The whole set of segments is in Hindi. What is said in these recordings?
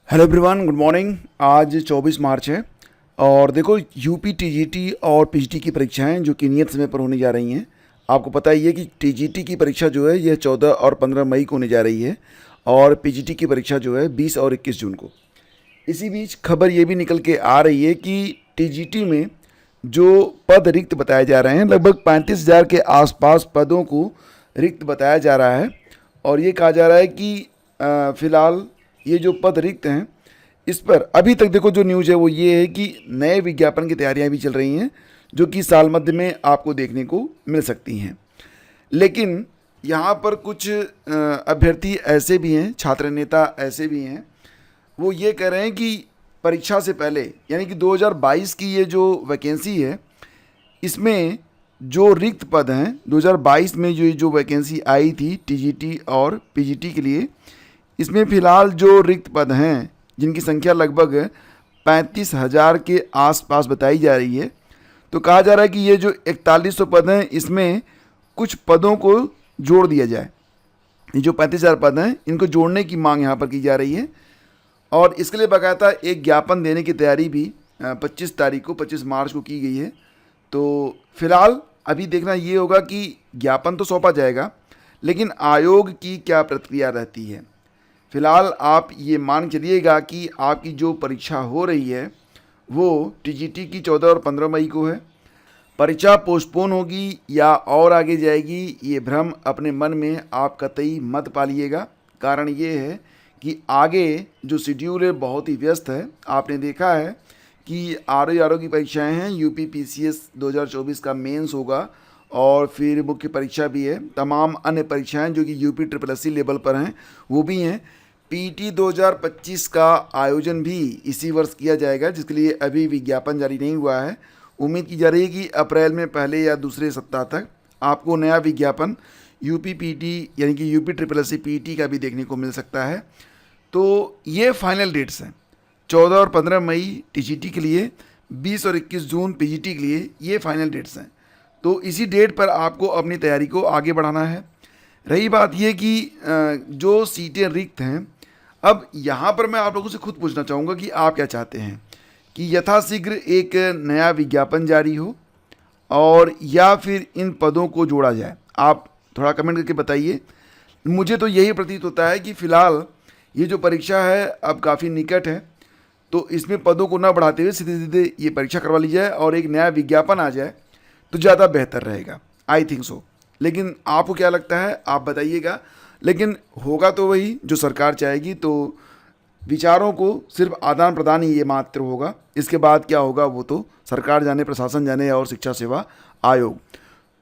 Hello everyone, good morning. आज 24 मार्च है और देखो यूपी टीजीटी और पीजीटी की परीक्षाएं जो कि नियत समय पर होने जा रही हैं। आपको पता ही है कि टीजीटी की परीक्षा जो है यह 14 और 15 मई को होने जा रही है और पीजीटी की परीक्षा जो है 20 और 21 जून को। इसी बीच खबर ये भी निकल के आ रही है कि टीजीटी में जो पद रिक्त बताए जा रहे हैं, लगभग 35,000 के आसपास पदों को रिक्त बताया जा रहा है। और ये कहा जा रहा है कि फ़िलहाल ये जो पद रिक्त हैं इस पर अभी तक देखो जो न्यूज़ है वो ये है कि नए विज्ञापन की तैयारियां भी चल रही हैं जो कि साल मध्य में आपको देखने को मिल सकती हैं। लेकिन यहाँ पर कुछ अभ्यर्थी ऐसे भी हैं, छात्र नेता ऐसे भी हैं, वो ये कह रहे हैं कि परीक्षा से पहले यानी कि 2022 की ये जो वैकेंसी है इसमें जो रिक्त पद हैं 2022 में जो वैकेंसी आई थी टीजीटी और पीजीटी के लिए, इसमें फ़िलहाल जो रिक्त पद हैं जिनकी संख्या लगभग 35,000 के आसपास बताई जा रही है, तो कहा जा रहा है कि ये जो 4100 पद हैं इसमें कुछ पदों को जोड़ दिया जाए। ये जो 35,000 पद हैं इनको जोड़ने की मांग यहाँ पर की जा रही है और इसके लिए बाकायदा एक ज्ञापन देने की तैयारी भी 25 मार्च को की गई है। तो फिलहाल अभी देखना ये होगा कि ज्ञापन तो सौंपा जाएगा लेकिन आयोग की क्या प्रतिक्रिया रहती है। फ़िलहाल आप ये मान चलिएगा कि आपकी जो परीक्षा हो रही है वो टीजीटी की 14 और 15 मई को है। परीक्षा पोस्टपोन होगी या और आगे जाएगी, ये भ्रम अपने मन में आप कतई मत पालिएगा। कारण ये है कि आगे जो शेड्यूल है बहुत ही व्यस्त है। आपने देखा है कि आरओ की परीक्षाएं हैं, यूपी पीसीएस 2024 का मेंस होगा और फिर मुख्य परीक्षा भी है। तमाम अन्य परीक्षाएं जो कि यूपी SSC लेवल पर हैं वो भी हैं। पीटी 2025 का आयोजन भी इसी वर्ष किया जाएगा जिसके लिए अभी विज्ञापन जारी नहीं हुआ है। उम्मीद की जा रही है कि अप्रैल में पहले या दूसरे सप्ताह तक आपको नया विज्ञापन यूपी पीटी यानी कि यूपी SSC पीटी का भी देखने को मिल सकता है। तो ये फाइनल डेट्स हैं, 14 और 15 मई टीजीटी के लिए, 20 और 21 जून पीजीटी के लिए, ये फाइनल डेट्स हैं। तो इसी डेट पर आपको अपनी तैयारी को आगे बढ़ाना है। रही बात ये कि जो सीटें रिक्त हैं, अब यहाँ पर मैं आप लोगों से खुद पूछना चाहूँगा कि आप क्या चाहते हैं कि यथाशीघ्र एक नया विज्ञापन जारी हो और या फिर इन पदों को जोड़ा जाए। आप थोड़ा कमेंट करके बताइए। मुझे तो यही प्रतीत होता है कि फ़िलहाल ये जो परीक्षा है अब काफ़ी निकट है, तो इसमें पदों को ना बढ़ाते हुए सीधे सीधे ये परीक्षा करवा ली जाए और एक नया विज्ञापन आ जाए तो ज़्यादा बेहतर रहेगा। I think so. लेकिन आपको क्या लगता है आप बताइएगा। लेकिन होगा तो वही जो सरकार चाहेगी। तो विचारों को सिर्फ आदान प्रदान ही ये मात्र होगा, इसके बाद क्या होगा वो तो सरकार जाने, प्रशासन जाने और शिक्षा सेवा आयोग।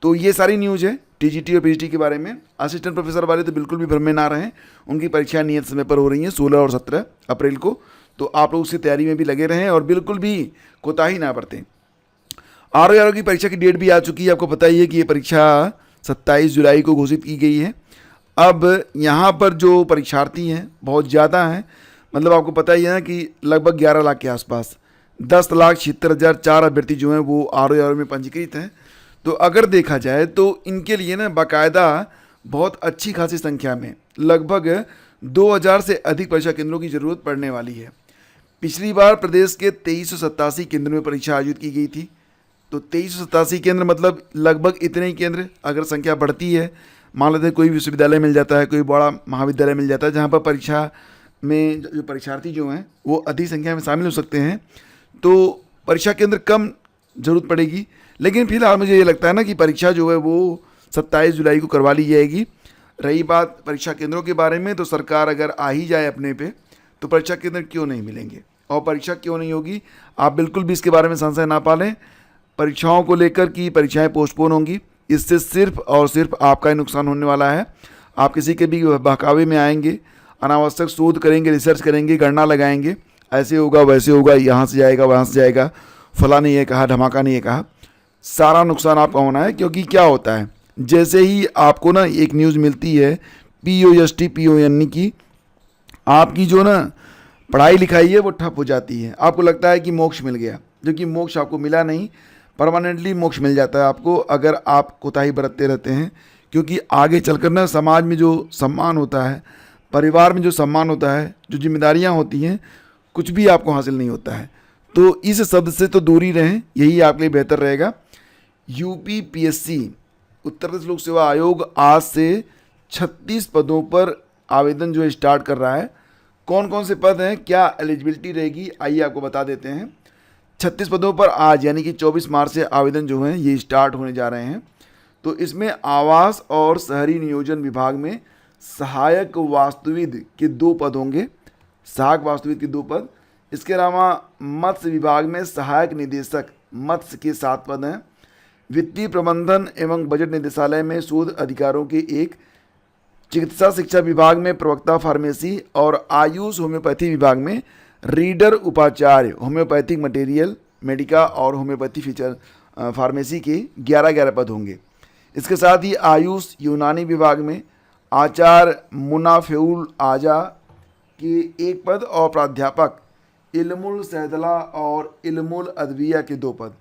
तो ये सारी न्यूज़ है टीजीटी और पीजीटी के बारे में। असिस्टेंट प्रोफेसर वाले तो बिल्कुल भी भ्रम में ना रहें, उनकी परीक्षाएं नियत समय पर हो रही हैं 16 और 17 अप्रैल को। तो आप लोग उसकी तैयारी में भी लगे रहें और बिल्कुल भी कोताही ना बरतें। आरओ की परीक्षा की डेट भी आ चुकी है। आपको पता ही है कि ये परीक्षा 27 जुलाई को घोषित की गई है। अब यहाँ पर जो परीक्षार्थी हैं बहुत ज़्यादा हैं, मतलब आपको पता ही है ना कि लगभग 11 लाख के आसपास, 10,76,004 अभ्यर्थी जो हैं वो आरओ में पंजीकृत हैं। तो अगर देखा जाए तो इनके लिए ना बाकायदा बहुत अच्छी खासी संख्या में लगभग 2,000 से अधिक परीक्षा केंद्रों की ज़रूरत पड़ने वाली है। पिछली बार प्रदेश के 2387 केंद्रों में परीक्षा आयोजित की गई थी। तो 2387 केंद्र मतलब लगभग इतने ही केंद्र। अगर संख्या बढ़ती है, मान लेते हैं कोई विश्वविद्यालय मिल जाता है, कोई बड़ा महाविद्यालय मिल जाता है जहाँ पर परीक्षा में जो परीक्षार्थी जो हैं वो अधिक संख्या में शामिल हो सकते हैं, तो परीक्षा केंद्र कम ज़रूरत पड़ेगी। लेकिन फिलहाल मुझे ये लगता है ना कि परीक्षा जो है वो 27 जुलाई को करवा ली जाएगी। रही बात परीक्षा केंद्रों के बारे में, तो सरकार अगर आ ही जाए अपने पे तो परीक्षा केंद्र क्यों नहीं मिलेंगे और परीक्षा क्यों नहीं होगी, आप बिल्कुल भी इसके बारे में संशय ना पालें। परीक्षाओं को लेकर की परीक्षाएं पोस्टपोन होंगी, इससे सिर्फ और सिर्फ आपका ही नुकसान होने वाला है। आप किसी के भी बहकावे में आएंगे, अनावश्यक शोध करेंगे, रिसर्च करेंगे, गणना लगाएंगे, ऐसे होगा वैसे होगा, यहाँ से जाएगा वहाँ से जाएगा, फला ने ये कहा, धमाका ने ये कहा, सारा नुकसान आपका होना है। क्योंकि क्या होता है, जैसे ही आपको ना एक न्यूज़ मिलती है POST की, आपकी जो ना पढ़ाई लिखाई है वो ठप हो जाती है। आपको लगता है कि मोक्ष मिल गया, जो कि मोक्ष आपको मिला नहीं। परमानेंटली मोक्ष मिल जाता है आपको अगर आप कोताही बरतते रहते हैं। क्योंकि आगे चलकर ना समाज में जो सम्मान होता है, परिवार में जो सम्मान होता है, जो जिम्मेदारियां होती हैं, कुछ भी आपको हासिल नहीं होता है। तो इस शब्द से तो दूर ही रहें, यही आपके लिए बेहतर रहेगा। यूपीपीएससी उत्तर प्रदेश लोक सेवा आयोग आज से 36 पदों पर आवेदन जो है स्टार्ट कर रहा है। कौन कौन से पद हैं, क्या एलिजिबिलिटी रहेगी, आइए आपको बता देते हैं। 36 पदों पर आज यानी कि 24 मार्च से आवेदन जो हैं ये स्टार्ट होने जा रहे हैं। तो इसमें आवास और शहरी नियोजन विभाग में सहायक वास्तुविद के 2 पद होंगे, सहायक वास्तुविद के 2 पद। इसके अलावा मत्स्य विभाग में सहायक निदेशक मत्स्य के 7 पद हैं। वित्तीय प्रबंधन एवं बजट निदेशालय में शोध अधिकारों के 1, चिकित्सा शिक्षा विभाग में प्रवक्ता फार्मेसी और आयुष होम्योपैथी विभाग में रीडर उपाचार्य होम्योपैथिक मटेरियल मेडिका और होम्योपैथी फीचर फार्मेसी के 11-11 पद होंगे। इसके साथ ही आयुष यूनानी विभाग में आचार्य मुनाफेउल आजा के 1 पद और प्राध्यापक इल्मुल सैदला और इल्मुल अदविया के 2 पद।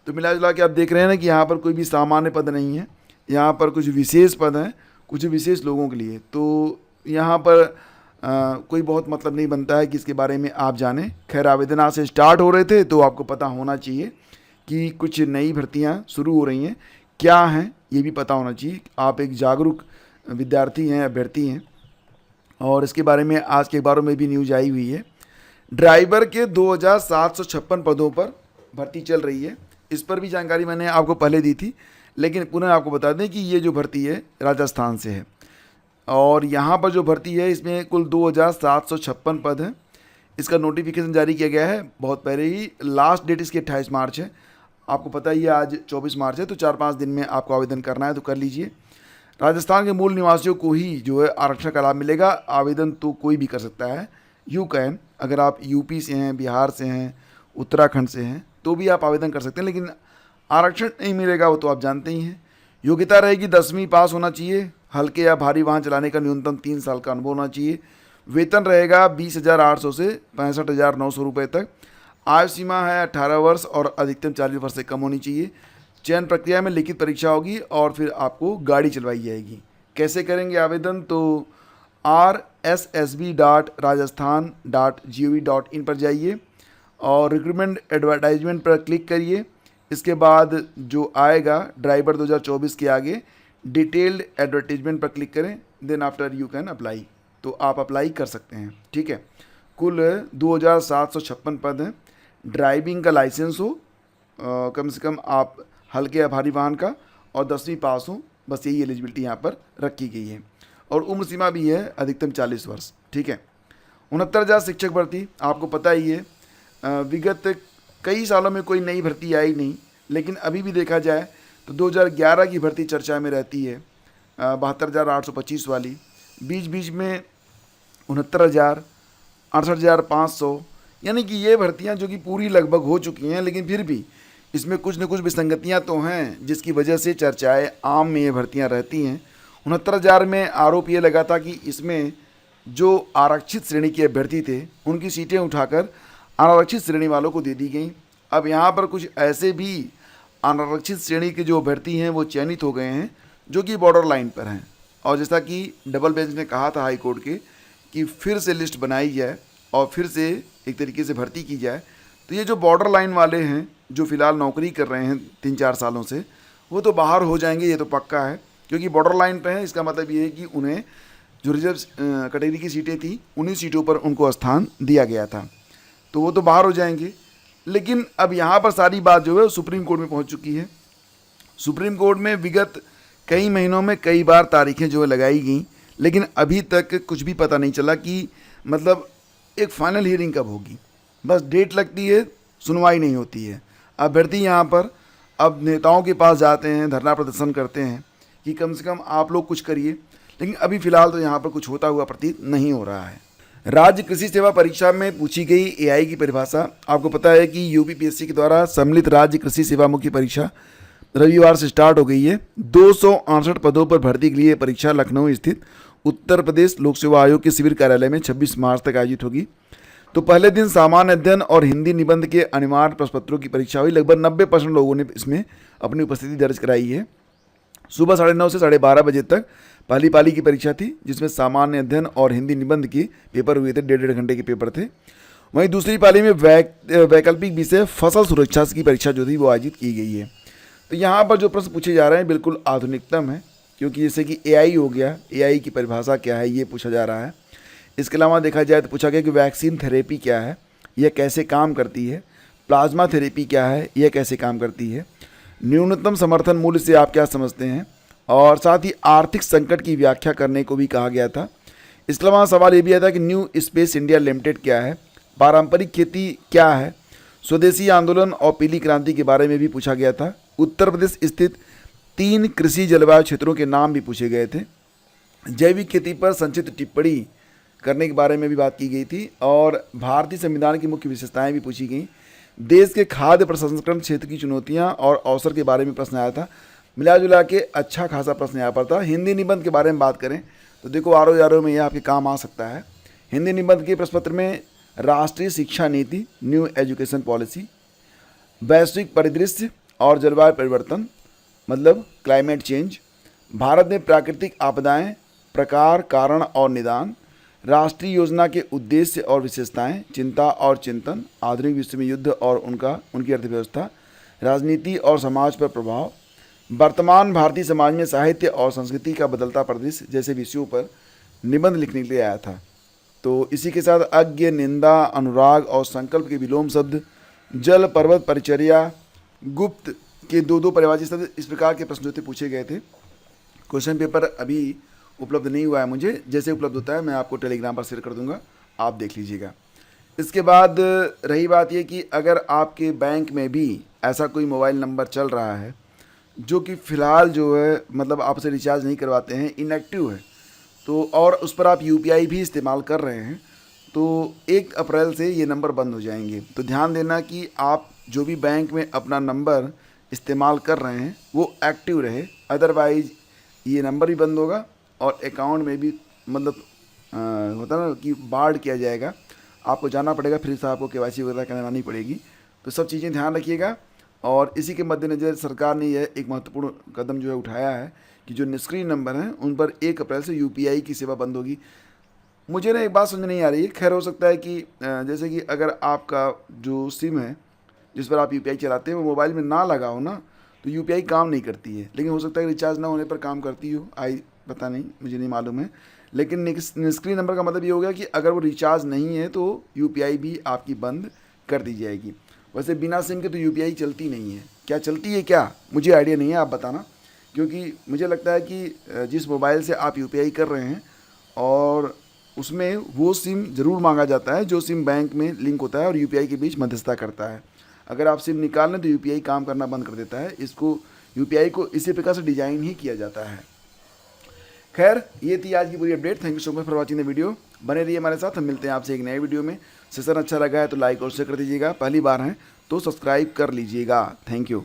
तो मिला जुला के आप देख रहे हैं ना कि यहाँ पर कोई भी सामान्य पद नहीं है, यहाँ पर कुछ विशेष पद हैं, कुछ विशेष लोगों के लिए। तो यहाँ पर कोई बहुत मतलब नहीं बनता है कि इसके बारे में आप जानें। खैर, आवेदन आज से स्टार्ट हो रहे थे तो आपको पता होना चाहिए कि कुछ नई भर्तियाँ शुरू हो रही हैं, क्या हैं ये भी पता होना चाहिए। आप एक जागरूक विद्यार्थी हैं, अभ्यर्थी हैं, और इसके बारे में आज के अखबारों में भी न्यूज आई हुई है। ड्राइवर के 2756 पदों पर भर्ती चल रही है। इस पर भी जानकारी मैंने आपको पहले दी थी, लेकिन पुनः आपको बता दें कि ये जो भर्ती है राजस्थान से है, और यहाँ पर जो भर्ती है इसमें कुल 2756 पद हैं। इसका नोटिफिकेशन जारी किया गया है बहुत पहले ही। लास्ट डेट इसकी 28 मार्च है। आपको पता ही है आज 24 मार्च है, तो 4-5 दिन में आपको आवेदन करना है, तो कर लीजिए। राजस्थान के मूल निवासियों को ही जो है आरक्षण का लाभ मिलेगा। आवेदन तो कोई भी कर सकता है, यू कैन। अगर आप यूपी से हैं, बिहार से हैं, उत्तराखंड से हैं, तो भी आप आवेदन कर सकते हैं, लेकिन आरक्षण नहीं मिलेगा, वो तो आप जानते ही हैं। योग्यता रहेगी 10वीं पास होना चाहिए। हल्के या भारी वाहन चलाने का न्यूनतम 3 साल का अनुभव होना चाहिए। वेतन रहेगा 20,800 से 65,900 रुपये तक। आयु सीमा है 18 वर्ष और अधिकतम 40 वर्ष से कम होनी चाहिए। चयन प्रक्रिया में लिखित परीक्षा होगी और फिर आपको गाड़ी चलवाई जाएगी। कैसे करेंगे आवेदन, तो rssb.rajasthan.gov.in पर जाइए और रिक्रूटमेंट एडवर्टाइजमेंट पर क्लिक करिए। इसके बाद जो आएगा ड्राइवर 2024 के आगे डिटेल्ड एडवर्टीजमेंट पर क्लिक करें, then after you can apply. तो आप अप्लाई कर सकते हैं, ठीक है। कुल 2756 पद हैं। ड्राइविंग का लाइसेंस हो, कम से कम आप हल्के या भारी वाहन का, और 10वीं पास हो, बस यही एलिजिबिलिटी यहाँ पर रखी गई है। और उम्र सीमा भी है अधिकतम 40 वर्ष, ठीक है। 69,000 शिक्षक भर्ती, आपको पता ही है विगत कई सालों में कोई नई भर्ती आई नहीं, लेकिन अभी भी देखा जाए तो 2011 की भर्ती चर्चा में रहती है, 72,825 वाली। बीच बीच में 69,000, 68,500, यानी कि ये भर्तियां जो कि पूरी लगभग हो चुकी हैं, लेकिन फिर भी इसमें कुछ न कुछ विसंगतियां तो हैं, जिसकी वजह से चर्चाएं आम में ये भर्तियां रहती हैं। 69,000 में आरोप ये लगा था कि इसमें जो आरक्षित श्रेणी के अभ्यर्थी थे उनकी सीटें उठाकर अनारक्षित श्रेणी वालों को दे दी गई। अब यहाँ पर कुछ ऐसे भी अनारक्षित श्रेणी के जो अभ्यर्थी हैं वो चयनित हो गए हैं जो कि बॉर्डर लाइन पर हैं, और जैसा कि डबल बेंच ने कहा था हाई कोर्ट के कि फिर से लिस्ट बनाई जाए और फिर से एक तरीके से भर्ती की जाए। तो ये जो बॉर्डर लाइन वाले हैं जो फ़िलहाल नौकरी कर रहे हैं 3-4 सालों से, वो तो बाहर हो जाएंगे, ये तो पक्का है, क्योंकि बॉर्डर लाइन पे हैं। इसका मतलब ये है कि उन्हें जो रिजर्व कैटेगरी की सीटें थी उन्हीं सीटों पर उनको स्थान दिया गया था, तो वो तो बाहर हो जाएंगे। लेकिन अब यहाँ पर सारी बात जो है सुप्रीम कोर्ट में पहुँच चुकी है। सुप्रीम कोर्ट में विगत कई महीनों में कई बार तारीखें जो है लगाई गई, लेकिन अभी तक कुछ भी पता नहीं चला कि मतलब एक फाइनल हियरिंग कब होगी। बस डेट लगती है, सुनवाई नहीं होती है। अभ्यर्थी यहाँ पर अब नेताओं के पास जाते हैं, धरना प्रदर्शन करते हैं कि कम से कम आप लोग कुछ करिए, लेकिन अभी फ़िलहाल तो यहाँ पर कुछ होता हुआ प्रतीत नहीं हो रहा है। राज्य कृषि सेवा परीक्षा में पूछी गई एआई की परिभाषा। आपको पता है कि यूपीपीएससी के द्वारा सम्मिलित राज्य कृषि सेवा मुख्य परीक्षा रविवार से स्टार्ट हो गई है। 268 पदों पर भर्ती के लिए परीक्षा लखनऊ स्थित उत्तर प्रदेश लोक सेवा आयोग के शिविर कार्यालय में 26 मार्च तक आयोजित होगी। तो पहले दिन सामान्य अध्ययन और हिंदी निबंध के अनिवार्य प्रश्नपत्रों की परीक्षा हुई। लगभग 90% लोगों ने इसमें अपनी उपस्थिति दर्ज कराई है। सुबह 9:30 से 12:30 बजे तक पहली पाली की परीक्षा थी जिसमें सामान्य अध्ययन और हिंदी निबंध के पेपर हुए थे, 1.5 घंटे के पेपर थे। वहीं दूसरी पाली में वैकल्पिक विषय फसल सुरक्षा की परीक्षा जो थी वो आयोजित की गई है। तो यहाँ पर जो प्रश्न पूछे जा रहे हैं बिल्कुल आधुनिकतम है, क्योंकि जैसे कि एआई हो गया, एआई की परिभाषा क्या है ये पूछा जा रहा है। इसके अलावा देखा जाए तो पूछा गया कि वैक्सीन थेरेपी क्या है, यह कैसे काम करती है, प्लाज्मा थेरेपी क्या है, यह कैसे काम करती है, न्यूनतम समर्थन मूल्य से आप क्या समझते हैं, और साथ ही आर्थिक संकट की व्याख्या करने को भी कहा गया था। इसके अलावा सवाल ये भी आया था कि न्यू स्पेस इंडिया लिमिटेड क्या है, पारंपरिक खेती क्या है, स्वदेशी आंदोलन और पीली क्रांति के बारे में भी पूछा गया था। उत्तर प्रदेश स्थित 3 कृषि जलवायु क्षेत्रों के नाम भी पूछे गए थे। जैविक खेती पर संक्षिप्त टिप्पणी करने के बारे में भी बात की गई थी, और भारतीय संविधान की मुख्य विशेषताएं भी पूछी गई। देश के खाद्य प्रसंस्करण क्षेत्र की चुनौतियां और अवसर के बारे में प्रश्न आया था। मिला जुला के अच्छा खासा प्रश्न यहाँ पर था। हिंदी निबंध के बारे में बात करें तो देखो आरओ में यह आपके काम आ सकता है। हिंदी निबंध के प्रश्न पत्र में राष्ट्रीय शिक्षा नीति, न्यू एजुकेशन पॉलिसी, वैश्विक परिदृश्य और जलवायु परिवर्तन मतलब क्लाइमेट चेंज, भारत में प्राकृतिक आपदाएं, प्रकार, कारण और निदान, राष्ट्रीय योजना के उद्देश्य और विशेषताएं, चिंता और चिंतन, आधुनिक विश्व में युद्ध और उनकी अर्थव्यवस्था, राजनीति और समाज पर प्रभाव, वर्तमान भारतीय समाज में साहित्य और संस्कृति का बदलता परिदृश्य जैसे विषयों पर निबंध लिखने के लिए आया था। तो इसी के साथ अज्ञ, निंदा, अनुराग और संकल्प के विलोम शब्द, जल, पर्वत, परिचर्या, गुप्त के 2-2 परिभाषित शब्द, इस प्रकार के प्रश्न जो थे पूछे गए थे। क्वेश्चन पेपर अभी उपलब्ध नहीं हुआ है मुझे, जैसे उपलब्ध होता है मैं आपको टेलीग्राम पर शेयर कर दूंगा, आप देख लीजिएगा। इसके बाद रही बात ये कि अगर आपके बैंक में भी ऐसा कोई मोबाइल नंबर चल रहा है जो कि फ़िलहाल जो है मतलब आपसे रिचार्ज नहीं करवाते हैं, इनएक्टिव है, तो और उस पर आप यूपीआई भी इस्तेमाल कर रहे हैं, तो 1 अप्रैल से ये नंबर बंद हो जाएंगे। तो ध्यान देना कि आप जो भी बैंक में अपना नंबर इस्तेमाल कर रहे हैं वो एक्टिव रहे, अदरवाइज़ ये नंबर भी बंद होगा और अकाउंट में भी मतलब होता ना कि बार्ड किया जाएगा, आपको जाना पड़ेगा, फिर से आपको केवाईसी वगैरह करवानी पड़ेगी। तो सब चीज़ें ध्यान रखिएगा। और इसी के मद्देनज़र सरकार ने यह एक महत्वपूर्ण कदम जो है उठाया है कि जो निष्क्रिय नंबर हैं उन पर 1 अप्रैल से यूपीआई की सेवा बंद होगी। मुझे ना एक बात समझ नहीं आ रही है, खैर हो सकता है कि जैसे कि अगर आपका जो सिम है जिस पर आप यूपीआई चलाते हैं वो मोबाइल में ना लगा हो ना, तो यूपीआई काम नहीं करती है, लेकिन हो सकता है कि रिचार्ज ना होने पर काम करती हो, पता नहीं, मुझे नहीं मालूम है। लेकिन निष्क्रिय नंबर का मतलब ये हो गया कि अगर वो रिचार्ज नहीं है तो यूपीआई भी आपकी बंद कर दी जाएगी। वैसे बिना सिम के तो यूपीआई चलती नहीं है, क्या चलती है क्या मुझे आइडिया नहीं है, आप बताना, क्योंकि मुझे लगता है कि जिस मोबाइल से आप यूपीआई कर रहे हैं और उसमें वो सिम ज़रूर मांगा जाता है जो सिम बैंक में लिंक होता है और यूपीआई के बीच मध्यस्थता करता है। अगर आप सिम निकाल लें तो यूपीआई काम करना बंद कर देता है। इसको यूपीआई को इसी प्रकार से डिज़ाइन ही किया जाता है। खैर ये थी आज की पूरी update. Thank you so much for watching the video. बने रहिए हमारे साथ, हम मिलते हैं आपसे एक नए वीडियो में। सेशन अच्छा लगा है तो लाइक और शेयर कर दीजिएगा, पहली बार हैं तो सब्सक्राइब कर लीजिएगा। Thank you.